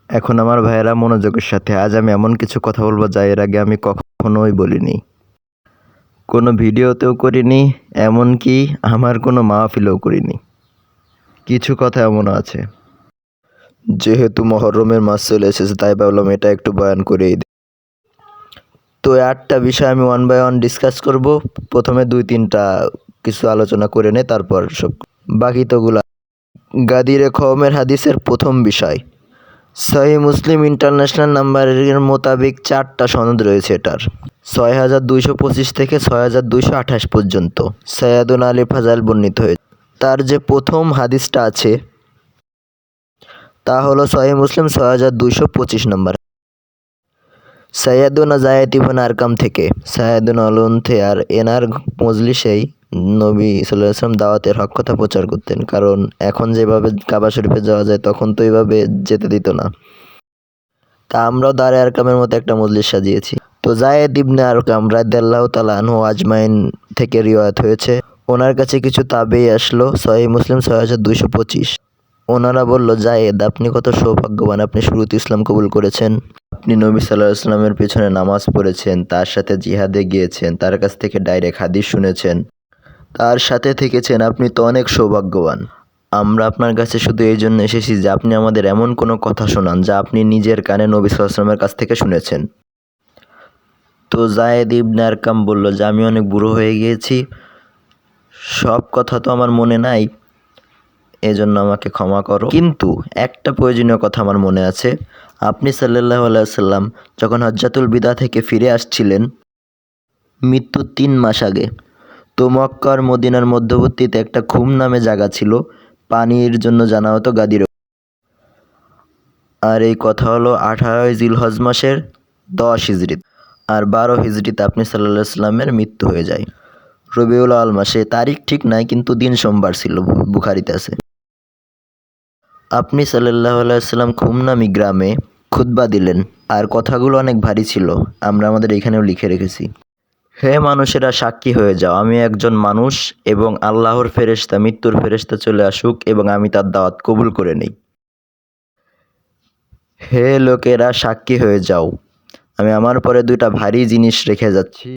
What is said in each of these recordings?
এখন আমার ভাইয়েরা মনোযোগের সাথে, আজ আমি এমন কিছু কথা বলবো যা এর আগে আমি কখনোই বলিনি, কোনো ভিডিওতেও করিনি, এমনকি আমার কোনো মাহফিলেও করিনি। কিছু কথা এমনও আছে। যেহেতু মহরমের মাস চলে এসেছে তাই ভাবলাম এটা একটু বয়ান করেই দিই। তো 8টা বিষয় আমি ওয়ান বাই ওয়ান ডিসকাস করব। প্রথমে 2-3টা কিছু আলোচনা করে নে, তারপর সব বাকি তোগুলা। গাদিরে কওমের হাদিসের প্রথম বিষয়, সহিহ মুসলিম ইন্টারন্যাশনাল নাম্বারের মোতাবেক 4টা সনদ রয়েছে এটার, 6225 থেকে 6228 পর্যন্ত সৈয়দুনা আলী ফাজাল বর্ণিত হয়েছে। তার যে প্রথম হাদিসটা আছে তা হলো সহিহ মুসলিম 6225 নম্বর, সৈয়দুনা যায়েদ ইবনে আরকাম থেকে, সৈয়দুনা অলুনথে, আর এনার মজলিসেই নবী সাল্লাল্লাহু আলাইহি ওয়াসাল্লাম দাওয়াতের হক কথা প্রচার করতেন। কারণ এখন যেভাবে কাবা শরীফে যাওয়া যায় তখন তো এইভাবে যেতে দিত না, তা আমরাও দারে আরকামের মতো একটা মজলিস সাজিয়েছি। তো যায়েদ ইবনে আরকাম রাদিয়াল্লাহু তাআলা আনহু আজমাইন থেকে রিওয়ায়াত হয়েছে, ওনার কাছে কিছু তাবেঈ আসলো, সহিহ মুসলিম 6225। ওনারা বলল, যায়েদ আপনি কত সৌভাগ্যবান, আপনি শুরুতে ইসলাম কবুল করেছেন, আপনি নবী সাল্লাল্লাহু আলাইহি ওয়াসাল্লামের পেছনে নামাজ পড়েছেন, তার সাথে জিহাদে গিয়েছেন, তার কাছ থেকে ডাইরেক্ট হাদিস শুনেছেন, তার সাথে থেকেছেন, আপনি তো অনেক সৌভাগ্যবান। আমরা আপনার কাছে শুধু এই জন্য এসেছি যে আপনি আমাদের এমন কোনো কথা শোনান যা আপনি নিজের কানে নবী সাল্লাল্লাহু আলাইহি ওয়াসাল্লামের কাছ থেকে শুনেছেন। তো যায়েদ ইবনে আরকাম বলল যে আমি অনেক বুড়ো হয়ে গিয়েছি, সব কথা তো আমার মনে নাই, এজন্য আমাকে ক্ষমা করো, কিন্তু একটা প্রয়োজনীয় কথা আমার মনে আছে। আপনি সাল্লাল্লাহু আলাইহি ওয়াসাল্লাম যখন হজ্জাতুল বিদা থেকে ফিরে আসছিলেন মৃত্যুর 3 মাস আগে, তো মক্কা আর মদিনার মধ্যবর্তীতে একটা খুম নামে জায়গা ছিল, পানির জন্য জানা হতো গাদির। আর এই কথা হলো 18 জিলহজ মাসের 10 হিজরিতে, আর 12 হিজরিতে আপনি সাল্লাল্লাহু আলাইহি ওয়াসাল্লামের মৃত্যু হয়ে যায় রবিউল আউয়াল মাসে। তারিখ ঠিক নাই কিন্তু দিন সোমবার ছিল, বুখারীতে আছে। আপনি সাল্লাল্লাহু আলাইহি ওয়াসাল্লাম খুম নামী গ্রামে খুতবা দিলেন, আর কথাগুলো অনেক ভারী ছিল, আমরা আমাদের এইখানেও লিখে রেখেছি। হে মানুষেরা, সাক্ষী হয়ে যাও, আমি একজন মানুষ এবং আল্লাহর ফেরেশতা, মৃত্যুর ফেরেশতা চলে আসুক এবং আমি তার দাওয়াত কবুল করে নেই। হে লোকেরা, সাক্ষী হয়ে যাও, আমি আমার পরে 2টা ভারী জিনিস রেখে যাচ্ছি।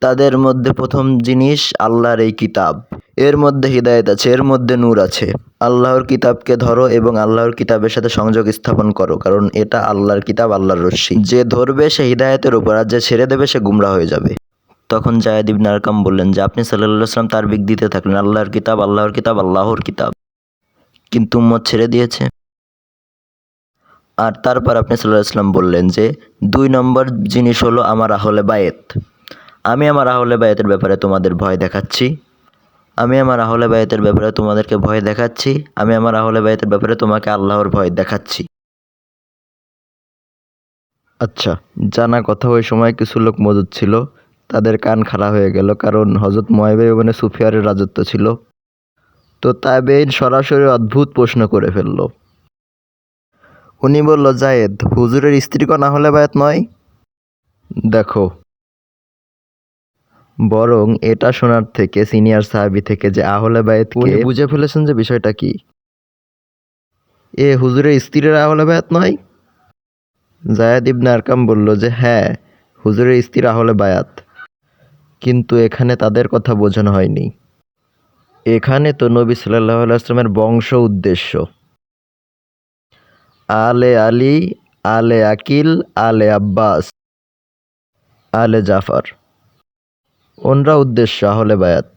তাদের মধ্যে প্রথম জিনিস আল্লাহর এই কিতাব, এর মধ্যে হিদায়াত আছে, এর মধ্যে নূর আছে। আল্লাহর কিতাবকে ধরো এবং আল্লাহর কিতাবের সাথে সংযোগ স্থাপন করো, কারণ এটা আল্লাহর কিতাব, আল্লাহর রশ্মি। যে ধরবে সে হিদায়াতের উপর, আর যে ছেড়ে দেবে সে গুমরাহ হয়ে যাবে। তখন যায়েদ ইবনে আরকাম বললেন যে আপনি সাল্লাল্লাহু আলাইহি ওয়াসাল্লাম তারবিক দিতে থাকলেন, আল্লাহর কিতাব, আল্লাহর কিতাব, আল্লাহর কিতাব, কিন্তু উম্মত ছেড়ে দিয়েছে। আর তারপর আপনি সাল্লাল্লাহু আলাইহি ওয়াসাল্লাম বললেন যে 2 নম্বর জিনিস হলো আমার আহলে বায়েত। আমি আমার আহলে বায়েতের ব্যাপারে তোমাদের ভয় দেখাচ্ছি, আমি আমার আহলে বায়েতের ব্যাপারে তোমাদেরকে ভয় দেখাচ্ছি, আমি আমার আহলে বায়েতের ব্যাপারে তোমাকে আল্লাহর ভয় দেখাচ্ছি। আচ্ছা, জানা কথা, ওই সময় কিছু লোক মজুদ ছিল, তাদের কান খাড়া হয়ে গেল, কারণ হযরত মুয়াবিয়া ইবনে সুফিয়ানের রাজত্ব ছিল। তো তাবেঈন সরাসরি অদ্ভুত প্রশ্ন করে ফেলল। উনি বলল, যায়েদ, হুজুরের স্ত্রী কোন আহলে বায়াত নয়? দেখো, বরং এটা শোনার থেকে সিনিয়র সাহাবী থেকে যে আহলে বায়াতকে উনি বুঝে ফেলেছেন যে বিষয়টা কি, হুজুরের স্ত্রীরা আহলে বায়াত নয়? যায়েদ ইবনে আরকাম বলল যে হ্যাঁ, হুজুরের স্ত্রী আহলে বায়াত, কিন্তু এখানে তাদের কথা বোঝানো হয়নি। এখানে তো নবী সাল্লাল্লাহু আলাইহি ওয়াসাল্লামের বংশ উদ্দেশ্য, আলে আলী, আলে আকিল, আলে আব্বাস, আলে জাফর, ওনরা উদ্দেশ্য আহলে বায়াত।